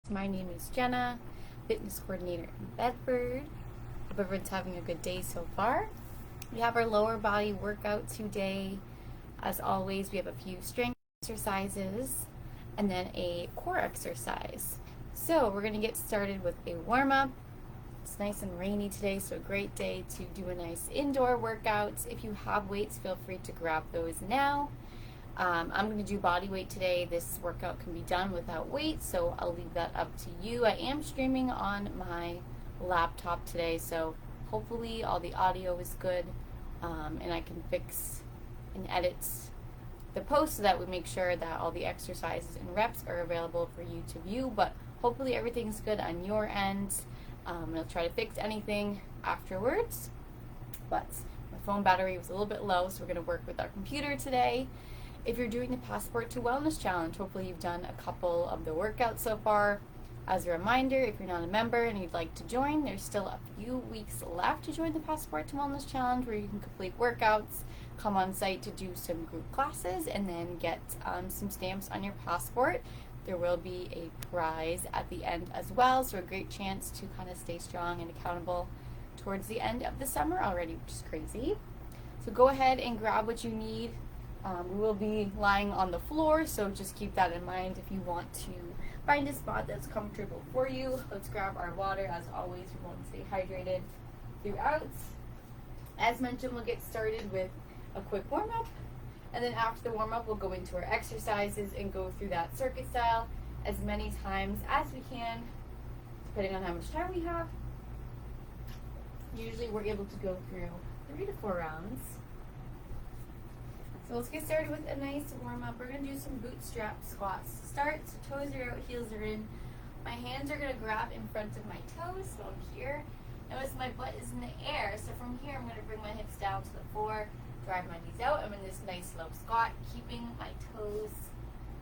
My name is Jenna, fitness coordinator in Bedford. Hope everyone's having a good day so far. We have our lower body workout today. As always, we have a few strength exercises and then a core exercise. So we're going to get started with a warm-up. It's nice and rainy today, so a great day to do a nice indoor workout. If you have weights, feel free to grab those now. I'm going to do body weight today. This workout can be done without weights, so I'll leave that up to you. I am streaming on my laptop today, so hopefully all the audio is good, and I can fix and edit the post so that we make sure that all the exercises and reps are available for you to view, but hopefully everything's good on your end. I'll try to fix anything afterwards, but my phone battery was a little bit low, so we're going to work with our computer today. If you're doing the Passport to Wellness Challenge, hopefully you've done a couple of the workouts so far. As a reminder, if you're not a member and you'd like to join, there's still a few weeks left to join the Passport to Wellness Challenge, where you can complete workouts, come on site to do some group classes, and then get some stamps on your passport. There will be a prize at the end as well, so a great chance to kind of stay strong and accountable towards the end of the summer already, which is crazy. So go ahead and grab what you need. We will be lying on the floor, so just keep that in mind if you want to find a spot that's comfortable for you. Let's grab our water. As always, we want to stay hydrated throughout. As mentioned, we'll get started with a quick warm-up, and then after the warm-up, we'll go into our exercises and go through that circuit style as many times as we can, depending on how much time we have. Usually we're able to go through 3 to 4 rounds. So let's get started with a nice warm-up. We're going to do some bootstrap squats. Start, so toes are out, heels are in. My hands are going to grab in front of my toes, so I'm here. Notice my butt is in the air, so from here I'm going to bring my hips down to the floor, drive my knees out. I'm in this nice low squat, keeping my toes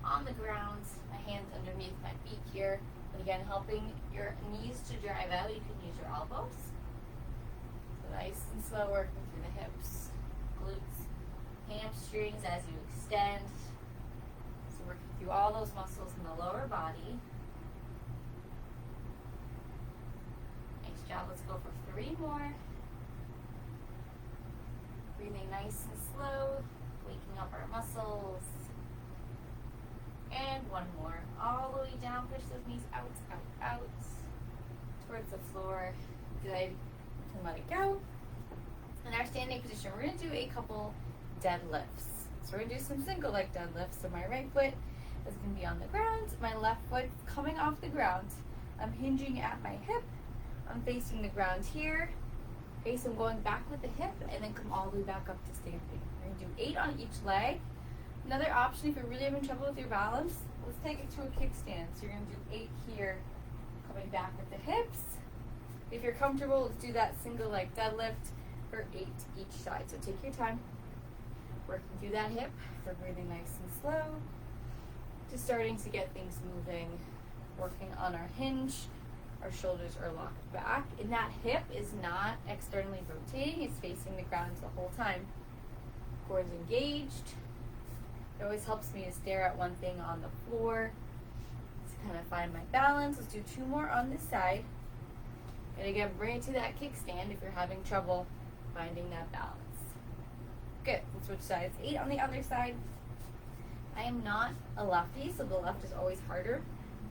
on the ground, my hands underneath my feet here. And again, helping your knees to drive out, you can use your elbows. So nice and slow, working through the hips, glutes, hamstrings as you extend. So working through all those muscles in the lower body. Nice job. Let's go for 3 more. Breathing nice and slow, waking up our muscles. And 1 more. All the way down. Push those knees out, out, out. Towards the floor. Good. You can let it go. In our standing position, we're going to do a couple deadlifts. So we're going to do some single leg deadlifts. So my right foot is going to be on the ground. My left foot coming off the ground. I'm hinging at my hip. I'm facing the ground here. Okay, so I'm going back with the hip and then come all the way back up to standing. We're going to do 8 on each leg. Another option, if you're really having trouble with your balance, let's take it to a kickstand. So you're going to do 8 here, coming back with the hips. If you're comfortable, let's do that single leg deadlift for 8 each side. So take your time. Working through that hip. We're breathing nice and slow. Just starting to get things moving. Working on our hinge. Our shoulders are locked back. And that hip is not externally rotating. It's facing the ground the whole time. Core is engaged. It always helps me to stare at one thing on the floor to kind of find my balance. Let's do 2 more on this side. And again, bring it to that kickstand if you're having trouble finding that balance. Good. Let's switch sides. 8 on the other side. I am not a lefty, so the left is always harder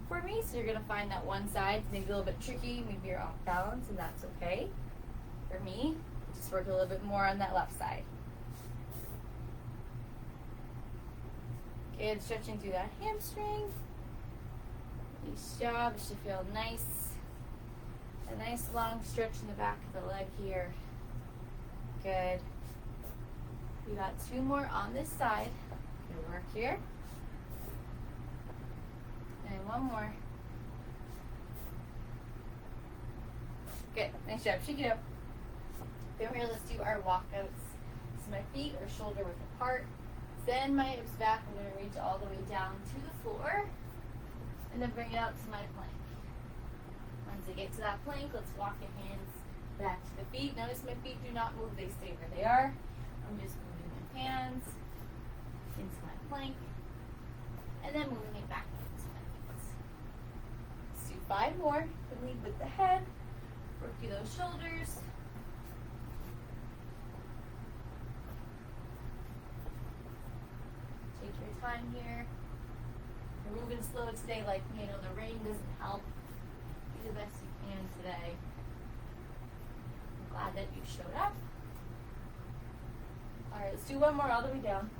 for me. So you're going to find that one side maybe a little bit tricky. Maybe you're off balance, and that's okay. For me, just work a little bit more on that left side. Okay, and stretching through that hamstring. Nice job. It should feel nice. A nice long stretch in the back of the leg here. Good. We got 2 more on this side. Good work here. And 1 more. Good. Nice job. Shake it up. Then we're going to do our walkouts. So my feet are shoulder width apart. Send my hips back. I'm going to reach all the way down to the floor. And then bring it out to my plank. Once I get to that plank, let's walk your hands back to the feet. Notice my feet do not move. They stay where they are. I'm just moving my hands into my plank and then moving it back into my feet. Let's do 5 more. You can lead with the head. Work through those shoulders. Take your time here. You're moving slow today, like me. I know the rain doesn't help. Do the best you can today. I'm glad that you showed up. Alright, let's do one more all the way down.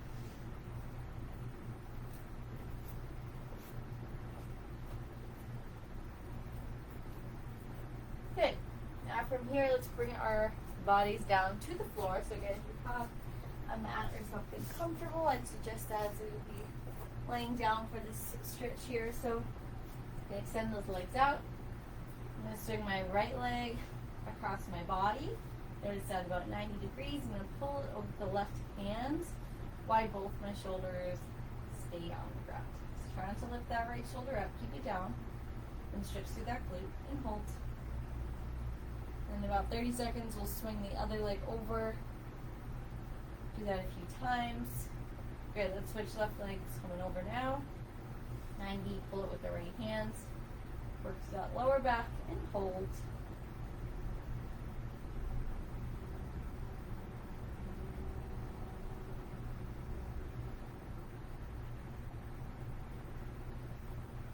Good. Now from here, let's bring our bodies down to the floor. So again, if you have a mat or something comfortable, I'd suggest that so you'll be laying down for this stretch here. So extend those legs out. I'm going to swing my right leg across my body. Notice that about 90 degrees. I'm going to pull it over the left hand while both my shoulders stay on the ground. So try not to lift that right shoulder up. Keep it down. And stretch through that glute and hold. In about 30 seconds, we'll swing the other leg over. Do that a few times. Good, let's switch left legs coming over now. 90, pull it with the right hands. Work to that lower back and hold.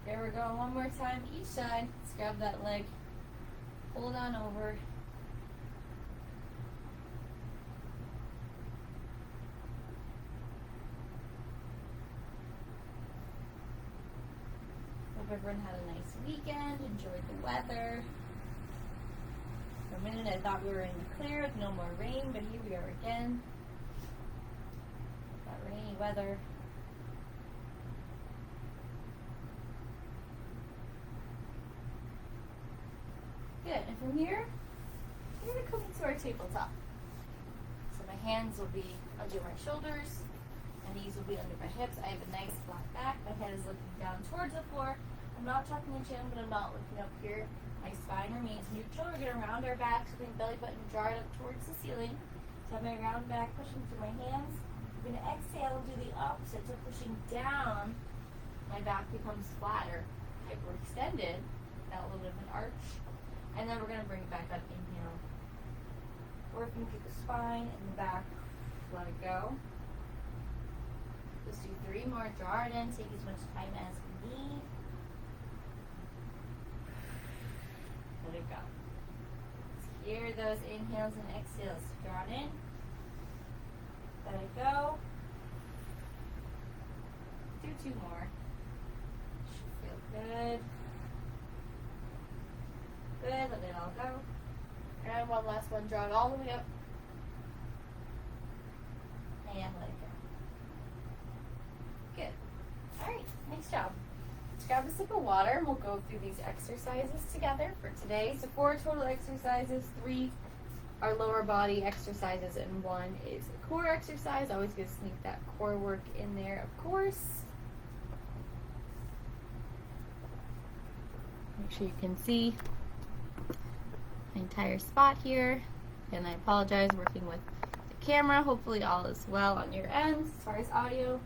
There we go, one more time each side. Let's grab that leg, pull it on over. Hope everyone had a nice weekend, enjoyed the weather. For a minute I thought we were in the clear with no more rain, but here we are again. Got rainy weather. Good, and from here, we're going to come into our tabletop. So my hands will be under my shoulders, and these will be under my hips. I have a nice flat back. My head is looking down towards the floor. I'm not tucking the chin, but I'm not looking up here. My spine remains neutral. We're going to round our back, so the belly button draw it up towards the ceiling. So I have my round back pushing through my hands. I'm going to exhale and do the opposite. So pushing down, my back becomes flatter, hyperextended, got a little bit of an arch. And then we're going to bring it back up, inhale. Working through the spine and the back, let it go. Let's do 3 more, draw it in, take as much time as we need. Let it go. Let's hear those inhales and exhales. Draw it in, let it go. Do 2 more. Should feel good. Good, let it all go. And one last one, draw it all the way up. And let it go. Good. Alright, nice job. Let's grab a sip of water and we'll go through these exercises together for today. So 4 total exercises, 3 are lower body exercises, and 1 is a core exercise. Always gonna sneak that core work in there, of course. Make sure you can see my entire spot here, and I apologize working with the camera. Hopefully all is well on your ends as far as audio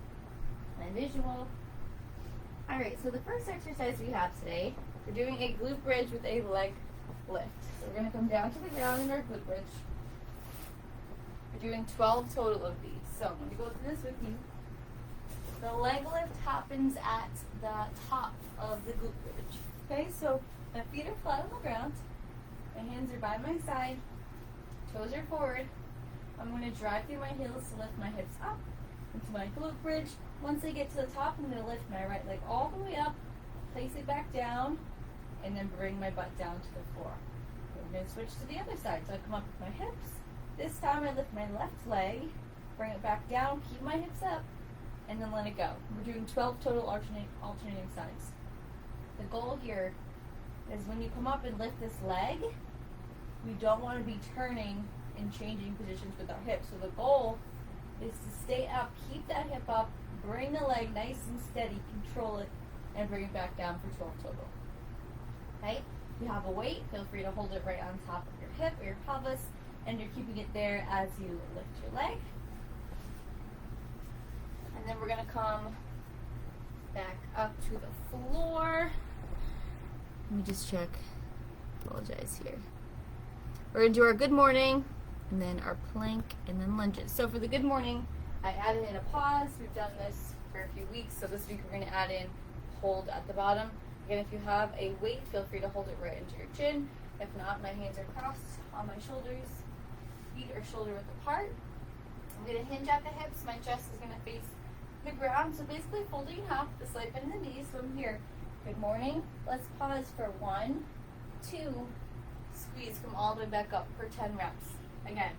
and visual. Alright, so the first exercise we have today, we're doing a glute bridge with a leg lift. So we're going to come down to the ground in our glute bridge. We're doing 12 total of these. So I'm going to go through this with you. The leg lift happens at the top of the glute bridge. Okay, so my feet are flat on the ground. My hands are by my side, toes are forward. I'm going to drive through my heels to lift my hips up into my glute bridge. Once I get to the top, I'm going to lift my right leg all the way up, place it back down, and then bring my butt down to the floor. I'm going to switch to the other side. So I come up with my hips. This time I lift my left leg, bring it back down, keep my hips up, and then let it go. We're doing 12 total alternating sides. The goal here is when you come up and lift this leg, we don't want to be turning and changing positions with our hips. So the goal is to stay up, keep that hip up, bring the leg nice and steady, control it, and bring it back down for 12 total. Okay? If you have a weight, feel free to hold it right on top of your hip or your pelvis, and you're keeping it there as you lift your leg. And then we're going to come back up to the floor. Let me just check. Apologize here. We're going to do our good morning, and then our plank, and then lunges. So for the good morning, I added in a pause. We've done this for a few weeks, so this week we're going to add in hold at the bottom. Again, if you have a weight, feel free to hold it right into your chin. If not, my hands are crossed on my shoulders. Feet are shoulder width apart. I'm going to hinge at the hips. My chest is going to face the ground. So basically folding in half, the slight bend in the knees. So I'm here. Good morning. Let's pause for 1, 2, squeeze, come all the way back up for 10 reps. Again,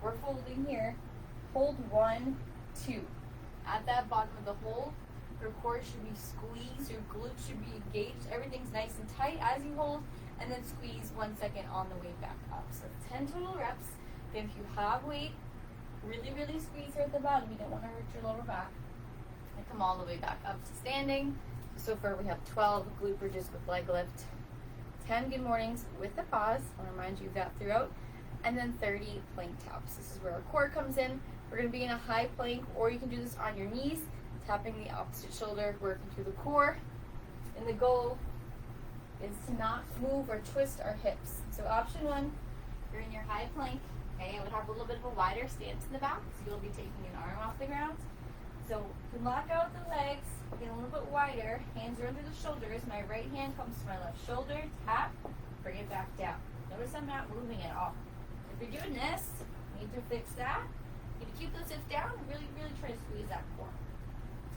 we're folding here. Hold 1, 2. At that bottom of the hold, your core should be squeezed, your glutes should be engaged. Everything's nice and tight as you hold, and then squeeze 1 second on the way back up. So 10 total reps. If you have weight, really, really squeeze here at the bottom. You don't want to hurt your lower back. And come all the way back up to standing. So far we have 12 glute bridges with leg lift, 10 good mornings with a pause. I'll remind you of that throughout. And then 30 plank taps. This is where our core comes in. We're going to be in a high plank, or you can do this on your knees, tapping the opposite shoulder, working through the core. And the goal is to not move or twist our hips. So option 1, you're in your high plank. Okay, I would have a little bit of a wider stance in the back, so you'll be taking an arm off the ground. So you can lock out the legs, get a little bit wider, hands are under the shoulders. My right hand comes to my left shoulder, tap, bring it back down. Notice I'm not moving at all. If you're doing this, you need to fix that. You need to keep those hips down and really, really try to squeeze that core.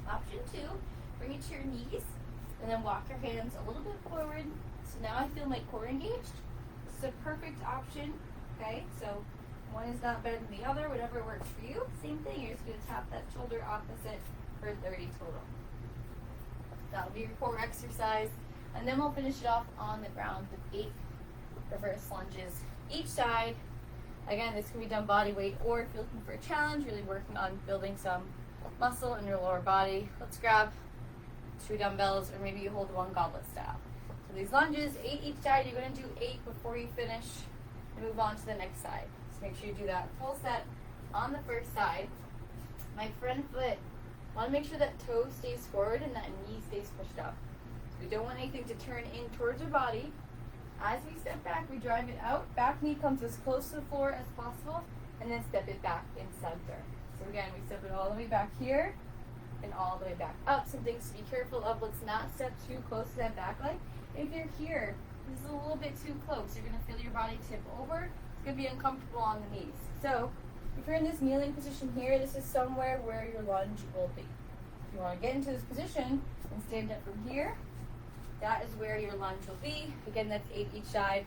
Option 2, bring it to your knees, and then walk your hands a little bit forward. So now I feel my core engaged. This is a perfect option, okay? So one is not better than the other, whatever works for you. Same thing, you're just going to tap that shoulder opposite for 30 total. That'll be your core exercise. And then we'll finish it off on the ground with 8 reverse lunges each side. Again, this can be done body weight, or if you're looking for a challenge, really working on building some muscle in your lower body. Let's grab 2 dumbbells, or maybe you hold 1 goblet style. So these lunges, 8 each side. You're going to do 8 before you finish and move on to the next side. Make sure you do that full set on the first side. My front foot, want to make sure that toe stays forward and that knee stays pushed up. So we don't want anything to turn in towards your body. As we step back, we drive it out. Back knee comes as close to the floor as possible, and then step it back in center. So again, we step it all the way back here and all the way back up. Some things to be careful of. Let's not step too close to that back leg. If you're here, this is a little bit too close. You're going to feel your body tip over. It's going to be uncomfortable on the knees. So if you're in this kneeling position here, this is somewhere where your lunge will be. If you want to get into this position and stand up from here, that is where your lunge will be. Again, that's 8 each side.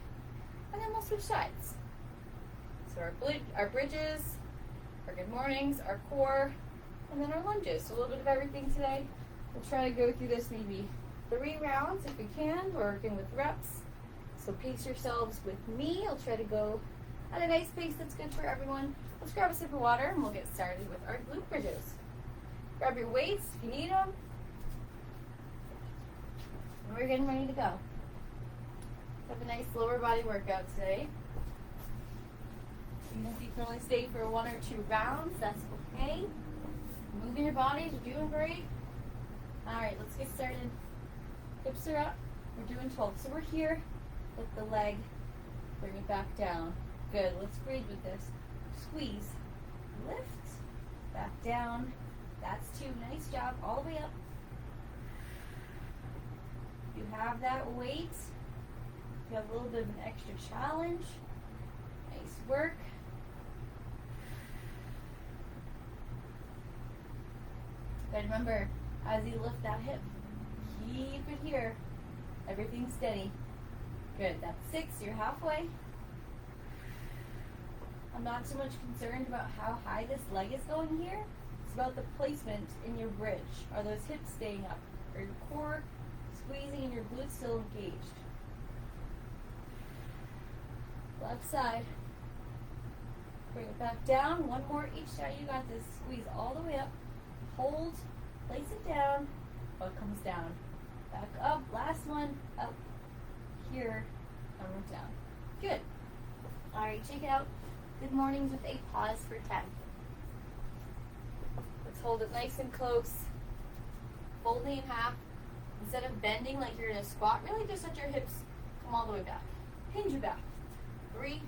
And then we'll switch sides. So our bridges, our good mornings, our core, and then our lunges. So a little bit of everything today. We'll try to go through this maybe 3 rounds if we can. We're working with reps. So pace yourselves with me. I'll try to go at a nice pace that's good for everyone. Let's grab a sip of water and we'll get started with our glute bridges. Grab your weights if you need them. And we're getting ready to go. Have a nice lower body workout today. Even if you can only stay for 1 or 2 rounds, that's okay. Moving your bodies, you're doing great. Alright, let's get started. Hips are up. We're doing 12. So we're here. Lift the leg. Bring it back down. Good. Let's breathe with this. Squeeze. Lift. Back down. That's 2. Nice job. All the way up. You have that weight. You have a little bit of an extra challenge. Nice work. But remember, as you lift that hip, keep it here. Everything's steady. Good. That's 6. You're halfway. I'm not too much concerned about how high this leg is going here. It's about the placement in your bridge. Are those hips staying up? Are your core squeezing and your glutes still engaged? Left side. Bring it back down. 1 more each side. You got this. Squeeze all the way up. Hold. Place it down. Oh, it comes down. Back up. Last one. Up. Here. And we're down. Good. Alright, check it out. Good mornings with a pause for 10. Let's hold it nice and close. Folding in half. Instead of bending like you're in a squat, really just let your hips Come all the way back. Hinge your back. 3,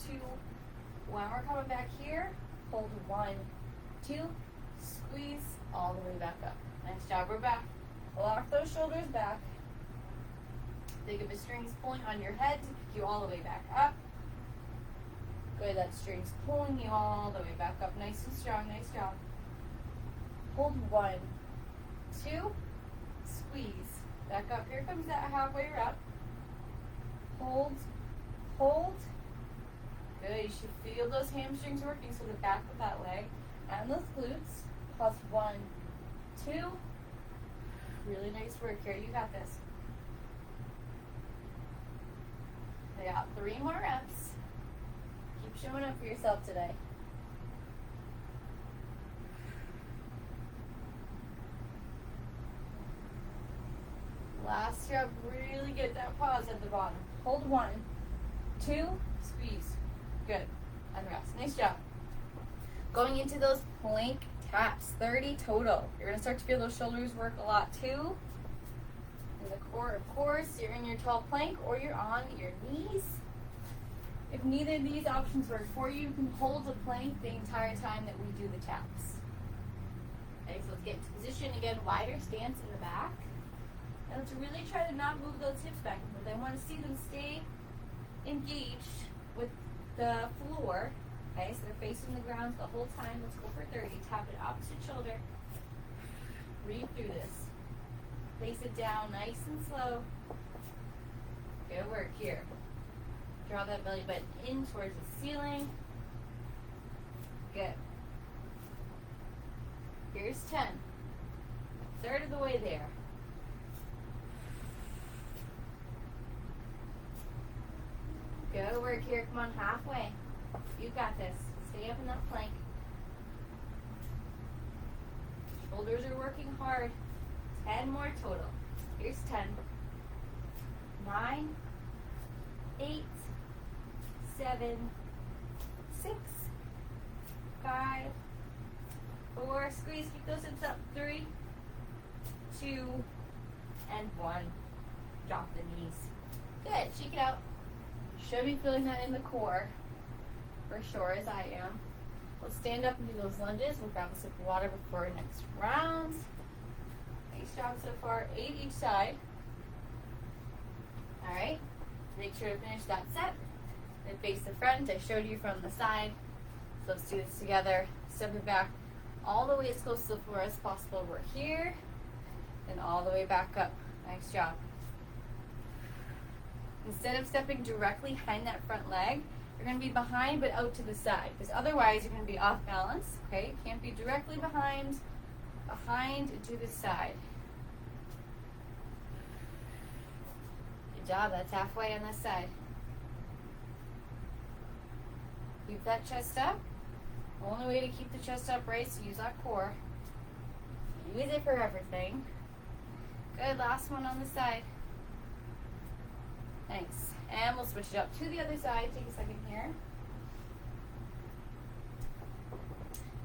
2, 1. We're coming back here. Hold 1, 2. Squeeze all the way back up. Nice job. We're back. Lock those shoulders back. Think of the strings pulling on your head to kick you all the way back up. Good. That string's pulling you all the way back up. Nice and strong. Nice job. Hold 1, 2. Squeeze. Back up. Here comes that halfway wrap. Hold. Hold. Good. You should feel those hamstrings working. So the back of that leg and those glutes. Plus 1, 2. Really nice work here. You got this. I got 3 more reps. Keep showing up for yourself today. Last rep, really get that pause at the bottom. Hold 1, 2, squeeze. Good. And rest. Nice job. Going into those plank taps, 30 total. You're going to start to feel those shoulders work a lot too. In the core, of course, you're in your 12 plank or you're on your knees. If neither of these options work for you, you can hold the plank the entire time that we do the taps. Okay, so let's get into position again, wider stance in the back. And to really try to not move those hips back and forth. I want to see them stay engaged with the floor. Okay, so they're facing the ground the whole time. Let's go for 30. Tap it opposite shoulder. Breathe through this. Place it down nice and slow. Good work here. Draw that belly button in towards the ceiling. Good. Here's 10. Third of the way there. Good work here. Come on, halfway. You got this. Stay up in that plank. Shoulders are working hard. 10 more total. Here's 10. 9, 8, 7, 6, 5, 4. Squeeze. Keep those hips up. 3, 2, and 1. Drop the knees. Good. Shake it out. Should be feeling that in the core. For sure, as I am. Let's stand up and do those lunges. We'll grab a sip of water before our next round. Nice job so far. 8 each side. Alright. Make sure to finish that set. Then face the front. I showed you from the side. So let's do this together. Step it back all the way as close to the floor as possible. We're here. And all the way back up. Nice job. Instead of stepping directly behind that front leg, you're going to be behind but out to the side, because otherwise you're going to be off balance. Okay, it can't be directly behind and to the side. Good job. That's halfway on this side. Keep that chest up. Only way to keep the chest upright is to use that core. Use it for everything. Good. Last one on the side. Thanks. And we'll switch it up to the other side. Take a second here.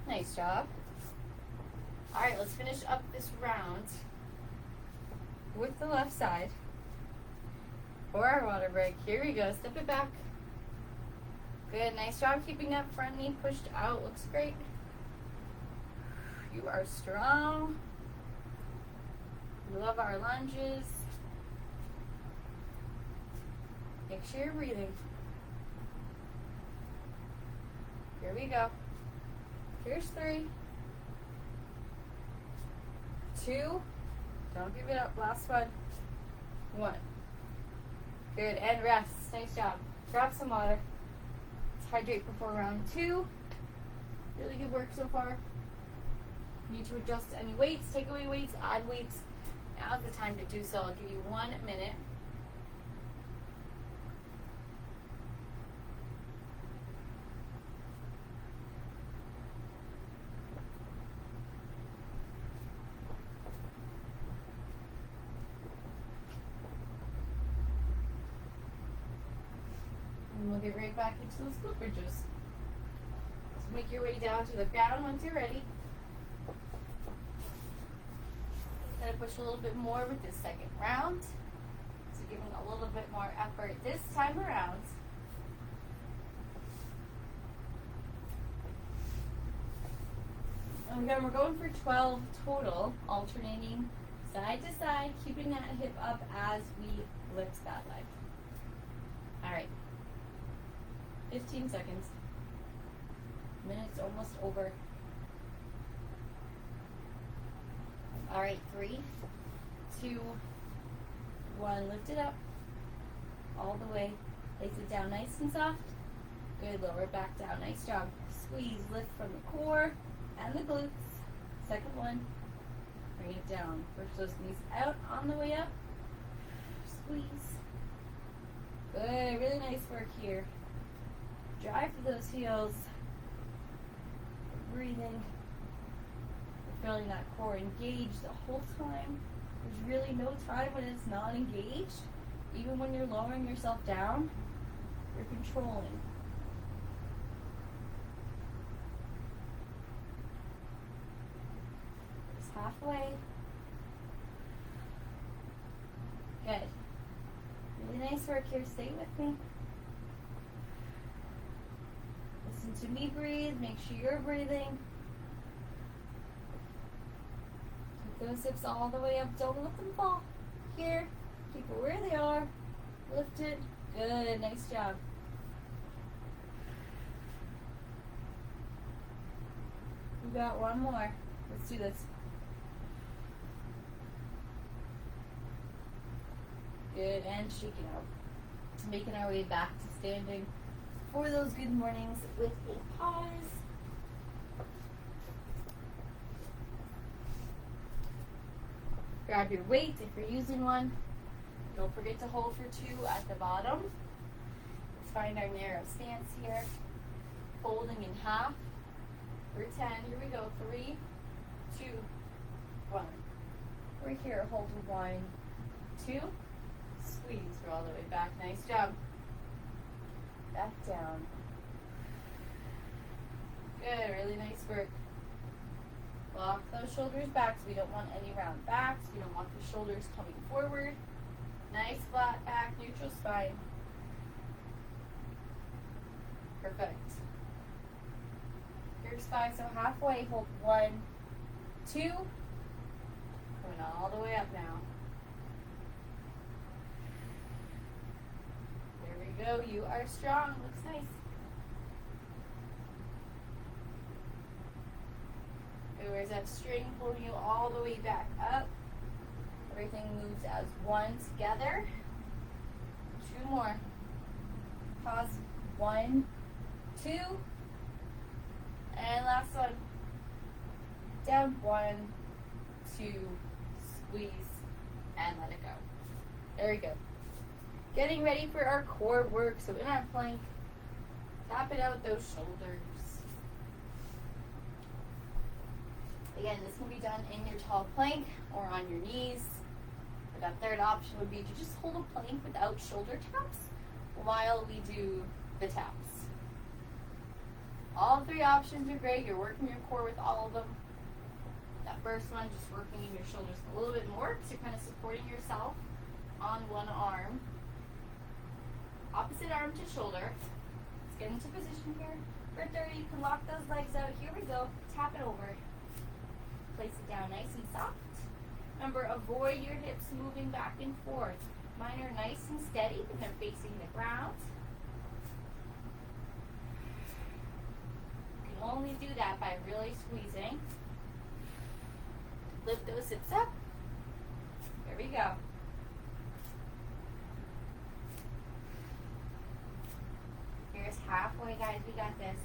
Nice job. All right, let's finish up this round with the left side. For our water break. Here we go. Step it back. Good. Nice job keeping that front knee pushed out. Looks great. You are strong. We love our lunges. Make sure you're breathing. Here we go. Here's 3, 2. Don't give it up. Last one. 1. Good. And rest. Nice job. Grab some water. Let's hydrate before round 2. Really good work so far. Need to adjust any weights, take away weights, add weights. Now's the time to do so. I'll give you 1 minute. And we'll get right back into those glute bridges. So make your way down to the ground once you're ready. Gonna push a little bit more with this second round. So you're giving a little bit more effort this time around. And again, we're going for 12 total, alternating side to side, keeping that hip up as we lift that leg. All right, 15 seconds. Minute's almost over. All right, 3, 2, 1. Lift it up all the way. Place it down nice and soft. Good. Lower it back down. Nice job. Squeeze. Lift from the core and the glutes. Second one. Bring it down. Push those knees out on the way up. Squeeze. Good. Really nice work here. Drive through those heels. Breathing. Feeling that core engaged the whole time. There's really no time when it's not engaged. Even when you're lowering yourself down, you're controlling. Just halfway. Good. Really nice work here. Stay with me. Listen to me breathe. Make sure you're breathing. Those hips all the way up. Don't let them fall. Here. Keep it where they are. Lift it. Good. Nice job. We got one more. Let's do this. Good. And shaking out. Making our way back to standing for those good mornings with a pause. Grab your weight if you're using one. Don't forget to hold for 2 at the bottom. Let's find our narrow stance here. Folding in half for 10. Here we go. 3, 2, 1. We're here. Hold for 1, 2. Squeeze. We're all the way back. Nice job. Back down. Good. Really nice work. Lock those shoulders back, so we don't want any round backs. We don't want the shoulders coming forward. Nice flat back, neutral spine. Perfect. Here's 5, so halfway. Hold 1, 2. Coming all the way up now. There we go. You are strong. Looks nice. Where's that string pulling you all the way back up? Everything moves as one together. 2 more. Pause. 1, 2. And last one. Down. 1, 2. Squeeze. And let it go. There we go. Getting ready for our core work. So in our plank, tap it out those shoulders. Again, this can be done in your tall plank or on your knees. Or that third option would be to just hold a plank without shoulder taps while we do the taps. All 3 options are great. You're working your core with all of them. That first one, just working in your shoulders a little bit more because you're kind of supporting yourself on one arm. Opposite arm to shoulder. Let's get into position here. For 30, you can lock those legs out. Here we go. Tap it over. Place it down nice and soft. Remember, avoid your hips moving back and forth. Mine are nice and steady, but they're facing the ground. You can only do that by really squeezing. Lift those hips up. There we go. Here's halfway, guys. We got this.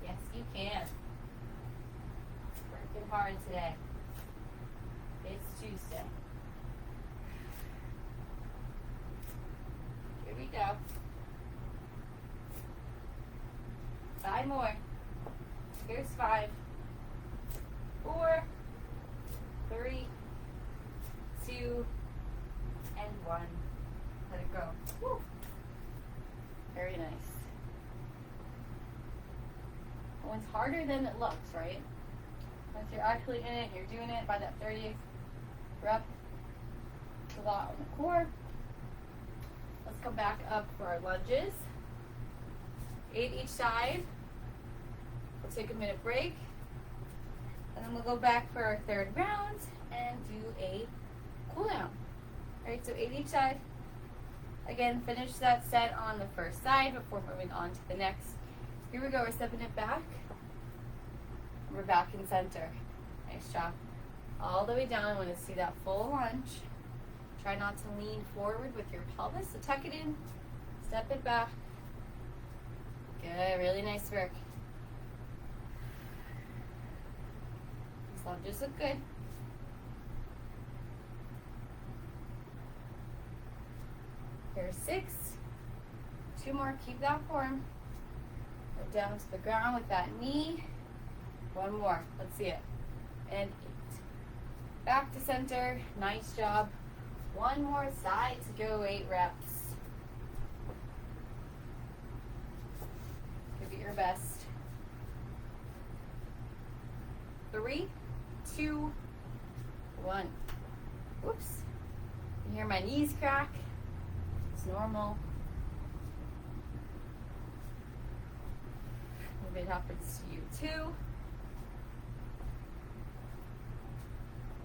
Yes, you can. Working hard today. It's Tuesday. Here we go. 5 more. Here's 5, 4, 3, 2, and 1. Let it go. Woo. Very nice. Well, it's harder than it looks, right? Once you're actually in it, you're doing it by that 30th rep, a lot on the core. Let's come back up for our lunges. 8 each side. We'll take a minute break. And then we'll go back for our third round and do a cool down. Alright, so 8 each side. Again, finish that set on the first side before moving on to the next. Here we go, we're stepping it back. We're back in center. Nice job. All the way down, I want to see that full lunge. Try not to lean forward with your pelvis, so tuck it in, step it back. Good, really nice work. These lunges look good. Here's 6. 2 more, keep that form. Go down to the ground with that knee. 1 more, let's see it. And 8. Back to center, nice job. 1 more side to go, 8 reps. Give it your best. 3, 2, 1. Whoops. You hear my knees crack? It's normal. Move it upwards to you too.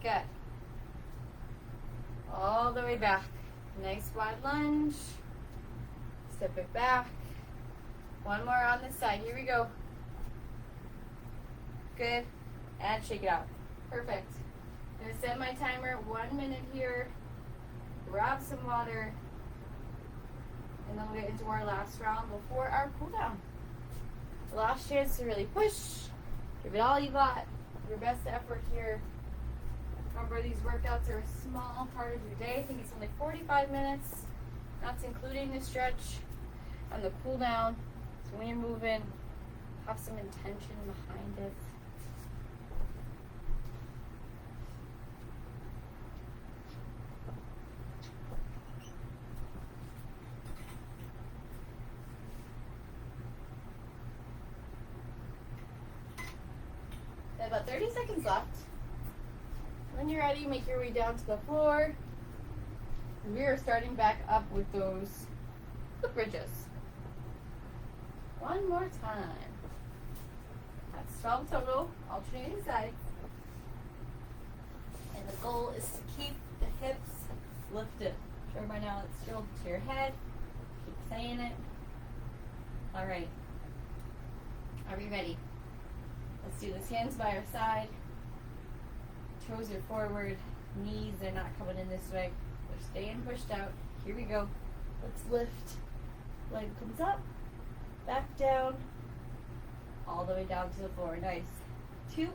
Good. All the way back. Nice wide lunge. Step it back. 1 more on this side. Here we go. Good. And shake it out. Perfect. I'm going to set my timer 1 minute here. Grab some water. And then we'll get into our last round before our cool down. Last chance to really push. Give it all you got. Your best effort here. Remember, these workouts are a small part of your day. I think it's only 45 minutes. That's including the stretch and the cool down. So when you're moving, have some intention behind it. About 30 seconds left. When you're ready, make your way down to the floor. And we are starting back up with those foot bridges. 1 more time. That's 12 total, alternating sides. And the goal is to keep the hips lifted. Sure by now it's drilled to your head. Keep saying it. All right. Are we ready? Let's do this. Hands by our side. Toes are forward. Knees are not coming in this way. They're staying pushed out. Here we go. Let's lift. Leg comes up. Back down. All the way down to the floor. Nice. 2.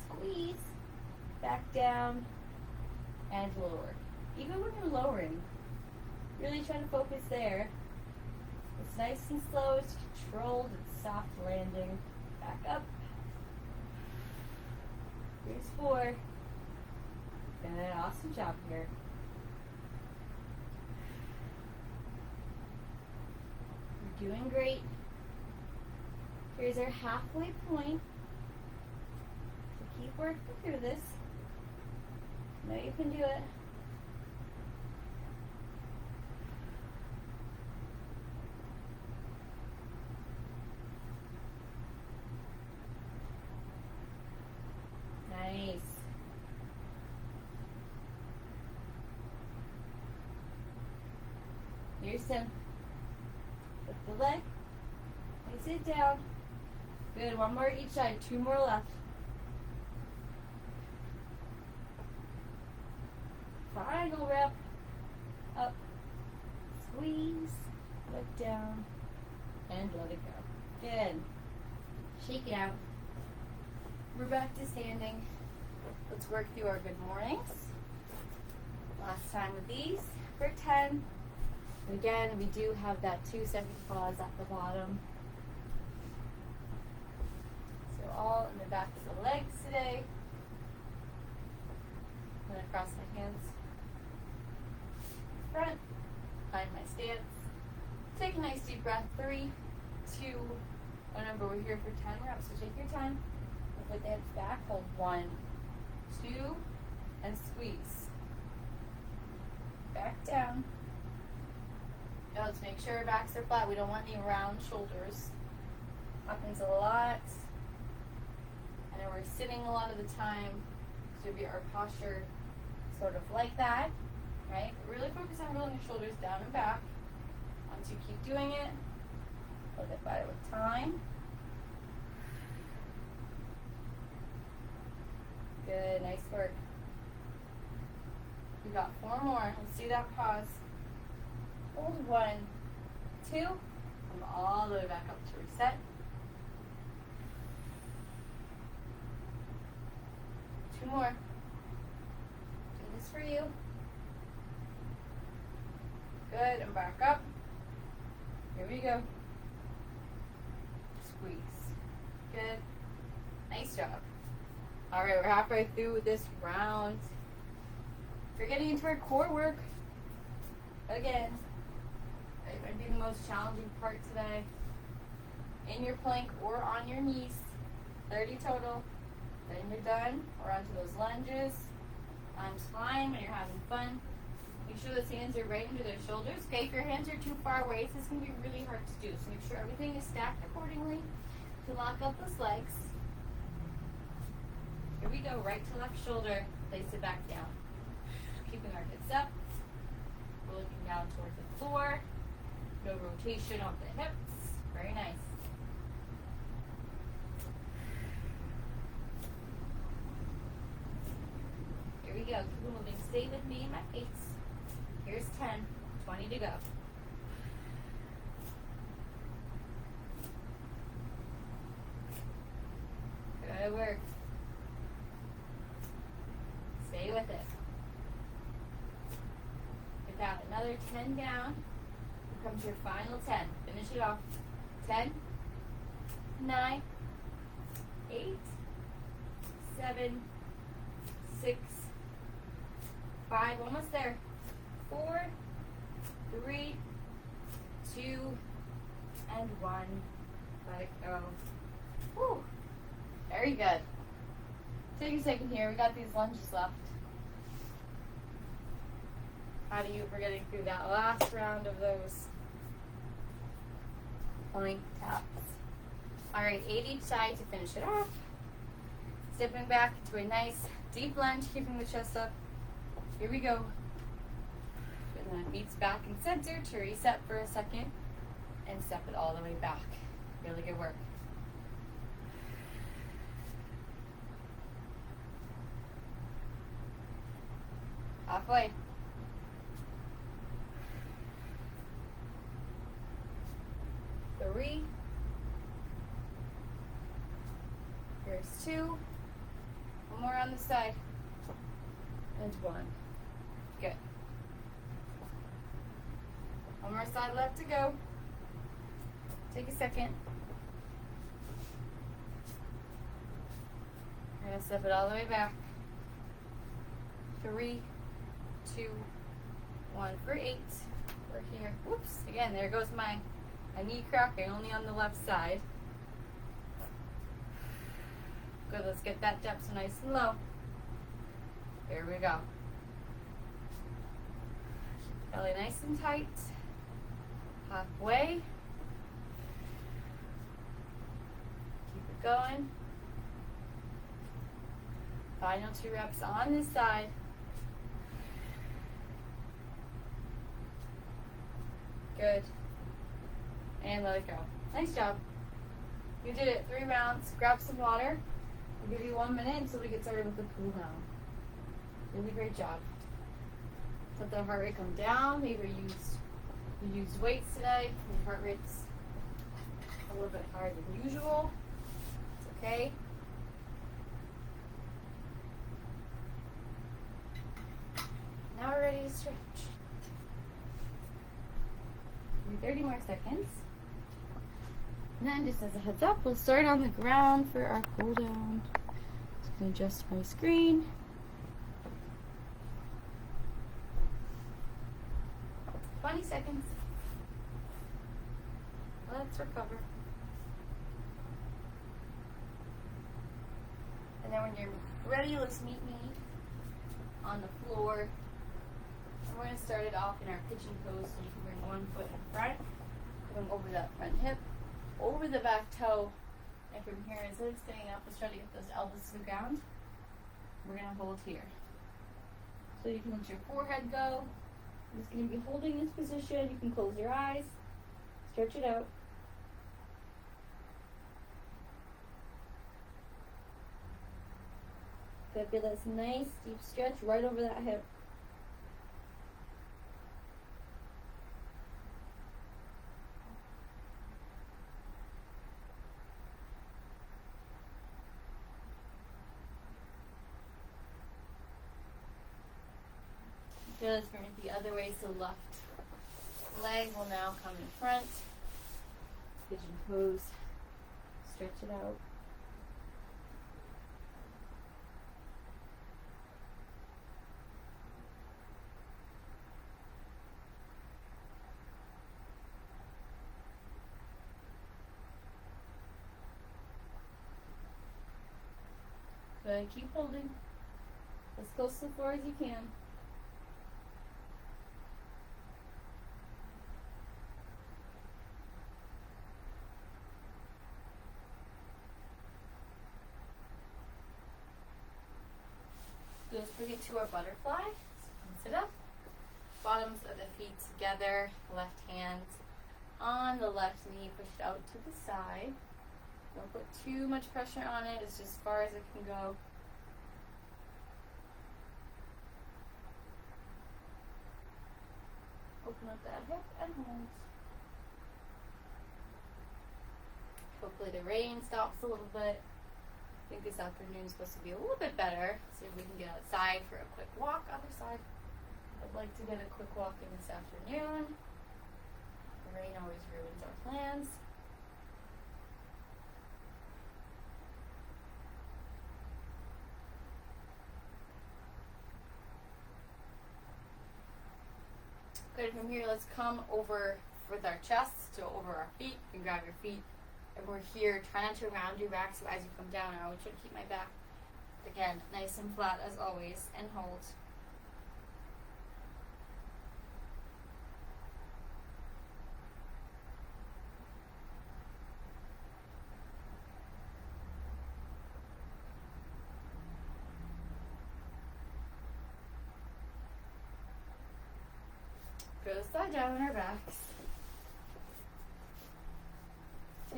Squeeze. Back down. And lower. Even when you're lowering, really try to focus there. It's nice and slow. It's controlled. It's soft landing. Back up. Here's 4. Done an awesome job here. You're doing great. Here's our halfway point. So keep working through this. You know you can do it. Nice. Here's 10. Lift the leg. Place it down. Good. 1 more each side. 2 more left. Final rep. Up. Squeeze. Let down. And let it go. Good. Shake it out. We're back to standing. Let's work through our good mornings. Last time with these for 10. And again, we do have that 2-second pause at the bottom. So all in the back of the legs today. I'm going to cross my hands front, find my stance. Take a nice deep breath. 3, 2, remember we're here for 10 reps, so take your time. Put the hips back, hold 1, 2, and squeeze. back down. Now let's make sure our backs are flat. We don't want any round shoulders. Happens a lot. And then we're sitting a lot of the time. So maybe our posture sort of like that, right? But really focus on rolling your shoulders down and back. Once you keep doing it, a little bit better with time. Good, nice work. We got 4 more. Let's do that pause. Hold 1, 2. Come all the way back up to reset. 2 more. Do this for you. Good, and back up. Here we go. Squeeze. Good. Nice job. All right, we're halfway through this round. We're getting into our core work. Again, it might be the most challenging part today. In your plank or on your knees. 30 total. Then you're done. Or onto those lunges. Arms flying when you're having fun. Make sure those hands are right under their shoulders. Okay, if your hands are too far away, this is going to be really hard to do. So make sure everything is stacked accordingly to lock up those legs. Here we go, right to left shoulder. Place it back down. Keeping our hips up. We're looking down towards the floor. No rotation of the hips. Very nice. Here we go. Keep moving. Stay with me in my face. Here's 10. 20 to go. Good work. Stay with it. Get that another 10 down. Here comes your final 10. Finish it off. 10, 9, 8, 7, 6, 5, almost there. 4, 3, 2, and 1. Let it go. Whew. Very good. Take a second here. We got these lunges left. How do you for getting through that last round of those plank taps? All right, 8 each side to finish it off. Stepping back into a nice deep lunge, keeping the chest up. Here we go. And then meets back and center to reset for a second and step it all the way back. Really good work. Halfway. Three. Here's 2. One more on the side. And 1. Good. One more side left to go. Take a second. We're going to step it all the way back. 3, 2, 1 for 8. We're here. Whoops. Again, there goes my knee cracking, only on the left side. Good, let's get that depth nice and low. Here we go. Belly nice and tight. Halfway. Keep it going. Final 2 reps on this side. Good. And let it go. Nice job. You did it 3 rounds. Grab some water. I'll give you 1 minute until we get started with the cool down. Really great job. Let the heart rate come down. Maybe you used weights today. Your heart rate's a little bit higher than usual. It's okay. Now we're ready to stretch. Give me 30 more seconds. And then just as a heads up, we'll start on the ground for our cool down. Just going to adjust my screen. "20 seconds. Let's recover. And then when you're ready, let's meet me on the floor. we're going to start it off in our pigeon pose, so you can bring one foot in front, going over that front hip, over the back toe, and from here, instead of standing up, let's try to get those elbows to the ground. We're going to hold here. So you can let your forehead go. I'm just going to be holding this position. You can close your eyes, stretch it out. Feel this nice deep stretch right over that hip. Good. Let's bring it the other way. So left leg will now come in front. Pigeon pose. Stretch it out. Good. Keep holding as close to the floor as you can. Good. Let's bring it to our butterfly. So sit up. Bottoms of the feet together. Left hand on the left knee. Push it out to the side. Don't put too much pressure on it. It's just as far as it can go. Open up that hip and hold. Hopefully the rain stops a little bit. I think this afternoon is supposed to be a little bit better. See if we can get outside for a quick walk. Other side. I'd like to get a quick walk in this afternoon. The rain always ruins our plans. Good. From here, let's come over with our chests to over our feet. You can grab your feet. And we're here. Try not to round your back, so as you come down, I always try to keep my back, again, nice and flat as always, and hold. Go side down on our backs.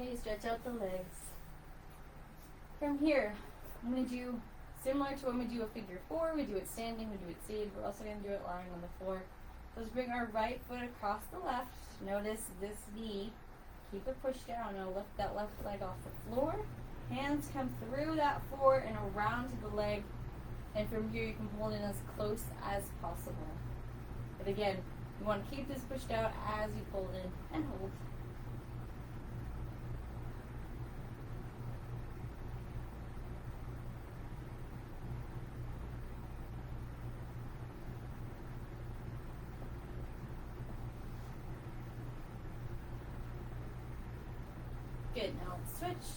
Okay, stretch out the legs. From here, I'm going to do similar to when we do a figure four. We do it standing, we do it seated. We're also going to do it lying on the floor. Let's bring our right foot across the left. Notice this knee. Keep it pushed down. Now lift that left leg off the floor. Hands come through that floor and around to the leg. And from here, you can hold it as close as possible. But again, you want to keep this pushed out as you pull it in and hold. Good. Now let's switch.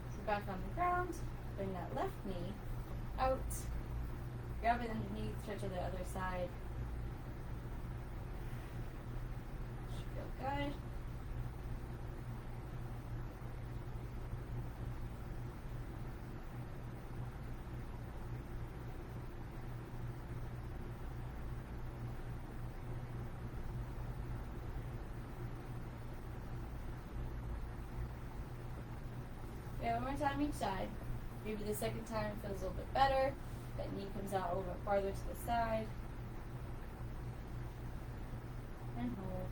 So back on the ground. Bring that left knee out. Grab it underneath. Stretch to the other side. Should feel good. Yeah, one more time each side. Maybe the second time it feels a little bit better. That knee comes out a little bit farther to the side. And hold.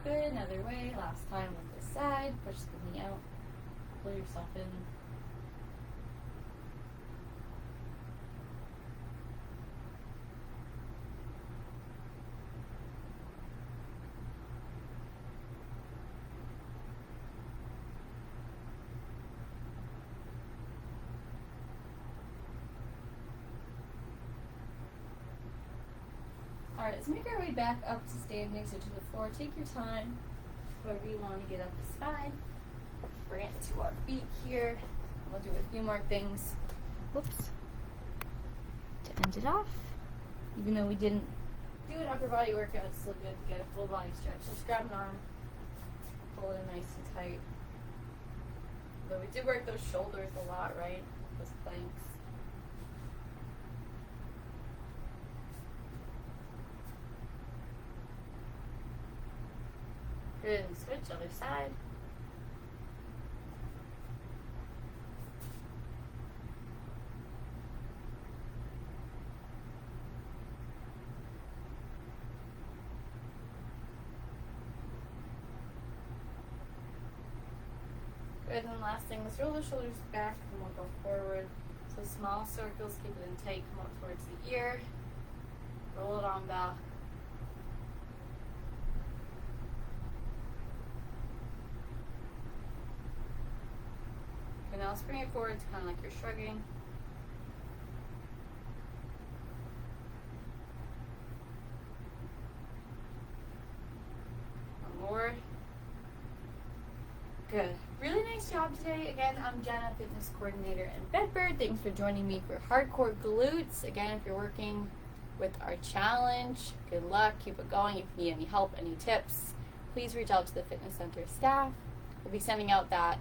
Good, another way. Last time on this side. Push the knee out. Pull yourself in. part is make our way back up to standing, so to the floor. Take your time, wherever you want to get up the spine. Bring it to our feet here. We'll do a few more things. Whoops. To end it off. Even though we didn't do an upper body workout, it's still good to get a full body stretch. Just grab an arm, pull it in nice and tight. But we did work those shoulders a lot, right? Those planks. Good, and switch, other side. Good, and last thing, let's roll the shoulders back and we'll go forward. So small circles, keep it in tight, come up towards the ear. Roll it on back. Okay, now let's bring it forward to kind of like you're shrugging. One more. Good. Really nice job today. Again, I'm Jenna, fitness coordinator in Bedford. Thanks for joining me for hardcore glutes. Again, if you're working with our challenge, good luck. Keep it going. If you need any help, any tips, please reach out to the fitness center staff. We'll be sending out that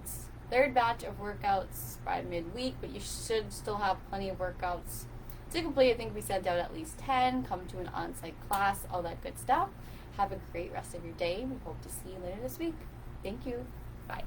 third batch of workouts by midweek, but you should still have plenty of workouts to complete. I think we sent out at least 10. Come to an on-site class, all that good stuff. Have a great rest of your day. We hope to see you later this week. Thank you. Bye.